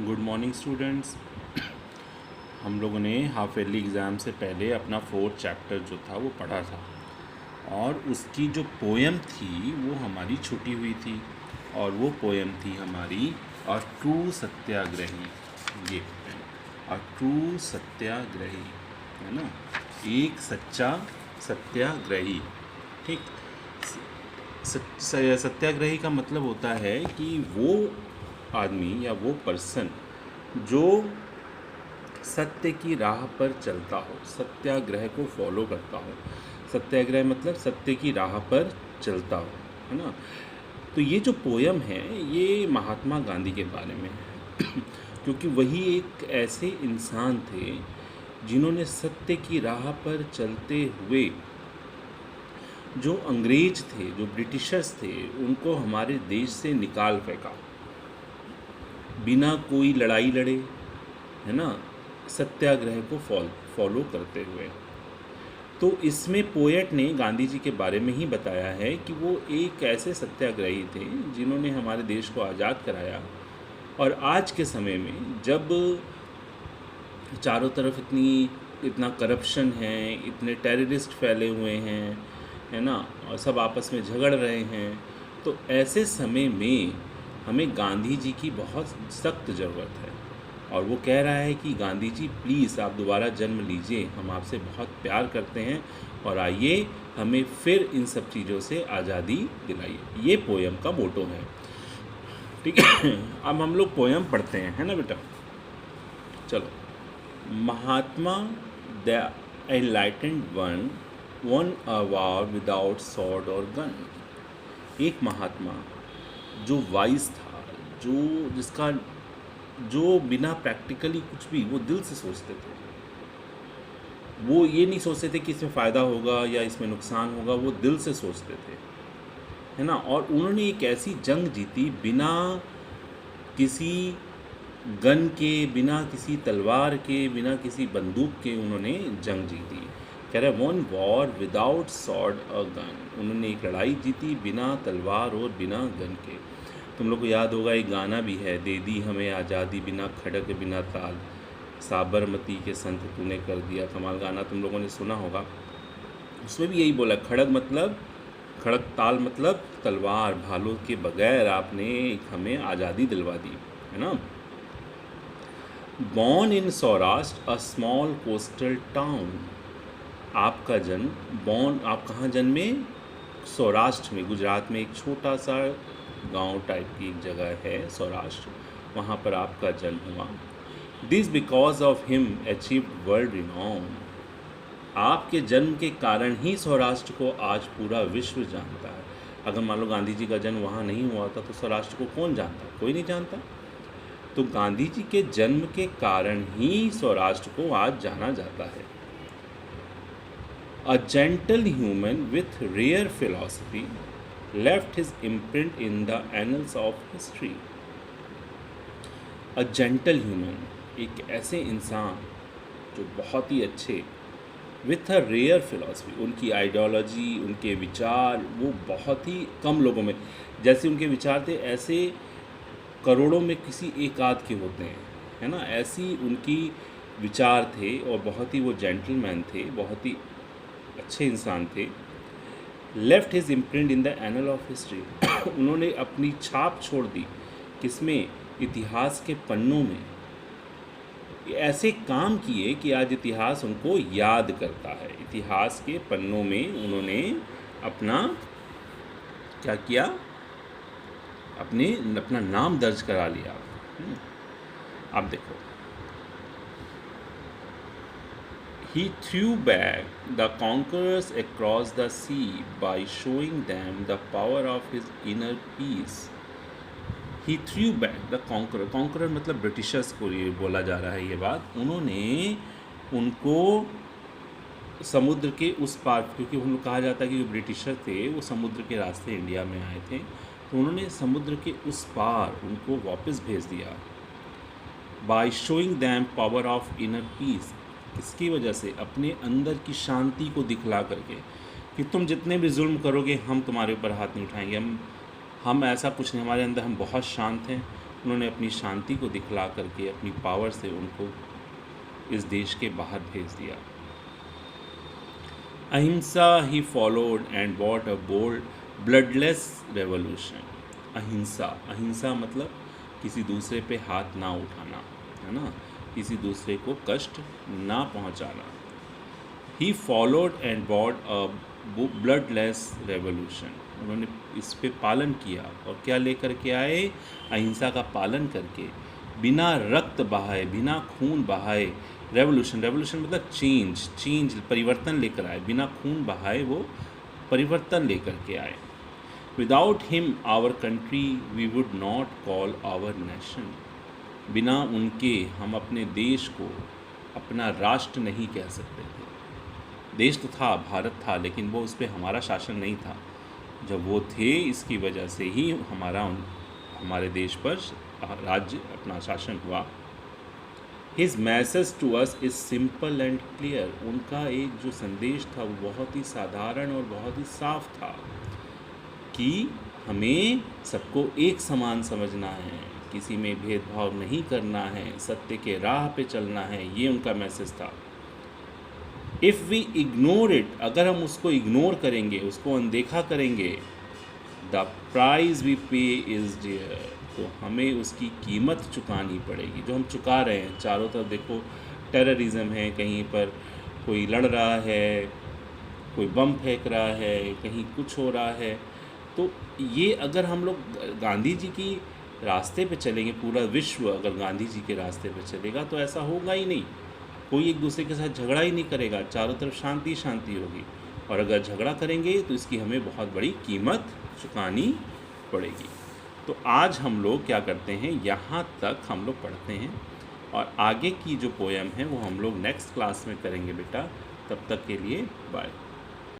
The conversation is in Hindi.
Good morning students. हम लोगों ने हाफ ईयरली एग्ज़ाम से पहले अपना फोर्थ चैप्टर जो था वो पढ़ा था और उसकी जो पोएम थी वो हमारी छूटी हुई थी और वो पोएम थी हमारी अ ट्रू सत्याग्रही। ये अ ट्रू सत्याग्रही है ना, एक सच्चा सत्याग्रही। ठीक। सत्याग्रही का मतलब होता है कि वो आदमी या वो पर्सन जो सत्य की राह पर चलता हो, सत्याग्रह को फॉलो करता हो। सत्याग्रह मतलब सत्य की राह पर चलता हो, है ना। तो ये जो पोयम है ये महात्मा गांधी के बारे में है क्योंकि वही एक ऐसे इंसान थे जिन्होंने सत्य की राह पर चलते हुए जो अंग्रेज थे, जो ब्रिटिशर्स थे, उनको हमारे देश से निकाल फेंका बिना कोई लड़ाई लड़े, है ना, सत्याग्रह को फॉलो करते हुए। तो इसमें पोएट ने गांधी जी के बारे में ही बताया है कि वो एक ऐसे सत्याग्रही थे जिन्होंने हमारे देश को आज़ाद कराया। और आज के समय में जब चारों तरफ इतना करप्शन है, इतने टेररिस्ट फैले हुए हैं, है ना, और सब आपस में झगड़ रहे हैं, तो ऐसे समय में हमें गांधी जी की बहुत सख्त ज़रूरत है। और वो कह रहा है कि गांधी जी प्लीज़ आप दोबारा जन्म लीजिए, हम आपसे बहुत प्यार करते हैं और आइए हमें फिर इन सब चीज़ों से आज़ादी दिलाइए। ये पोएम का मोटो है। ठीक है। अब हम लोग पोएम पढ़ते हैं, है ना बेटा। चलो। Mahatma the enlightened one won a war without sword और गन। एक महात्मा जो वाइज था, जो बिना प्रैक्टिकली कुछ भी, वो दिल से सोचते थे। वो ये नहीं सोचते थे कि इसमें फ़ायदा होगा या इसमें नुकसान होगा, वो दिल से सोचते थे, है ना। और उन्होंने एक ऐसी जंग जीती बिना किसी गन के, बिना किसी तलवार के, बिना किसी बंदूक के उन्होंने जंग जीती। कह रहे one war without sword a gun. उन्होंने एक लड़ाई जीती बिना तलवार और बिना गन के। तुम लोग को याद होगा एक गाना भी है, दे दी हमें आज़ादी बिना खड़क बिना ताल, साबरमती के संत तूने कर दिया कमाल। गाना तुम लोगों ने सुना होगा। उसमें भी यही बोला, खड़क ताल मतलब तलवार भालों के बगैर आपने हमें आज़ादी दिलवा दी, है ना। Born in Saurashtra a small coastal town. आपका जन्म, आप कहाँ जन्मे? सौराष्ट्र में, गुजरात में एक छोटा सा गांव टाइप की एक जगह है सौराष्ट्र, वहाँ पर आपका जन्म हुआ। This because of him achieved world renowned. आपके जन्म के कारण ही सौराष्ट्र को आज पूरा विश्व जानता है। अगर मान लो गांधी जी का जन्म वहाँ नहीं हुआ था तो सौराष्ट्र को कौन जानता? कोई नहीं जानता। तो गांधी जी के जन्म के कारण ही सौराष्ट्र को आज जाना जाता है। A gentle human with rare philosophy left his imprint in the annals of history. A gentle human, एक ऐसे इंसान जो बहुत ही अच्छे, with a rare philosophy, उनकी आइडियोलॉजी, उनके विचार वो बहुत ही कम लोगों में, जैसे उनके विचार थे ऐसे करोड़ों में किसी एक आध के होते हैं, है ना। ऐसी उनकी विचार थे और बहुत ही वो जेंटलमैन थे, बहुत ही अच्छे इंसान थे। Left his imprint in the anal of history. उन्होंने अपनी छाप छोड़ दी, किसमें? इतिहास के पन्नों में। ऐसे काम किए कि आज इतिहास उनको याद करता है। इतिहास के पन्नों में उन्होंने अपना क्या किया? अपना नाम दर्ज करा लिया। अब देखो, he threw back the conquerors across the sea by showing them the power of his inner peace. He threw back the conqueror. Conqueror मतलब ब्रिटिशर्स को ये बोला जा रहा है ये बात। उन्होंने उनको समुद्र के उस पार, क्योंकि हम लोग कहा जाता है कि जो ब्रिटिशर थे वो समुद्र के रास्ते इंडिया में आए थे, तो उन्होंने समुद्र के उस पार उनको वापस भेज दिया। By showing them power of inner peace. किसकी वजह से? अपने अंदर की शांति को दिखला करके कि तुम जितने भी जुल्म करोगे हम तुम्हारे ऊपर हाथ नहीं उठाएंगे। हम ऐसा कुछ नहीं, हमारे अंदर हम बहुत शांत हैं उन्होंने अपनी शांति को दिखला करके अपनी पावर से उनको इस देश के बाहर भेज दिया। Ahimsa he followed and bought a bold bloodless revolution. Ahimsa, ahimsa मतलब किसी दूसरे पे हाथ ना उठाना, है ना, किसी दूसरे को कष्ट ना पहुंचाना। ही followed and bought a bloodless revolution, उन्होंने इस पे पालन किया और क्या लेकर के आए, अहिंसा का पालन करके, बिना रक्त बहाए, बिना खून बहाए, रेवोल्यूशन, रेवोल्यूशन मतलब चेंज, चेंज परिवर्तन लेकर आए, बिना खून बहाए वो परिवर्तन लेकर के आए। Without him our country we would not call our nation, बिना उनके हम अपने देश को अपना राष्ट्र नहीं कह सकते थे। देश तो था, भारत था, लेकिन वो उस पर हमारा शासन नहीं था। जब वो थे, इसकी वजह से ही हमारे देश पर राज्य अपना शासन हुआ। His message to us is simple and clear, उनका एक जो संदेश था वो बहुत ही साधारण और बहुत ही साफ था कि हमें सबको एक समान समझना है, किसी में भेदभाव नहीं करना है, सत्य के राह पे चलना है, ये उनका मैसेज था। इफ़ वी इग्नोर इट, अगर हम उसको इग्नोर करेंगे, उसको अनदेखा करेंगे, द प्राइज़ वी पे इज़ डियर, तो हमें उसकी कीमत चुकानी पड़ेगी, जो हम चुका रहे हैं। चारों तरफ देखो टेररिज्म है, कहीं पर कोई लड़ रहा है, कोई बम फेंक रहा है, कहीं कुछ हो रहा है। तो ये अगर हम लोग गांधी जी की रास्ते पे चलेंगे, पूरा विश्व अगर गांधी जी के रास्ते पे चलेगा तो ऐसा होगा ही नहीं, कोई एक दूसरे के साथ झगड़ा ही नहीं करेगा, चारों तरफ शांति शांति होगी। और अगर झगड़ा करेंगे तो इसकी हमें बहुत बड़ी कीमत चुकानी पड़ेगी। तो आज हम लोग क्या करते हैं, यहाँ तक हम लोग पढ़ते हैं और आगे की जो पोएम है वो हम लोग नेक्स्ट क्लास में करेंगे बेटा। तब तक के लिए बाय।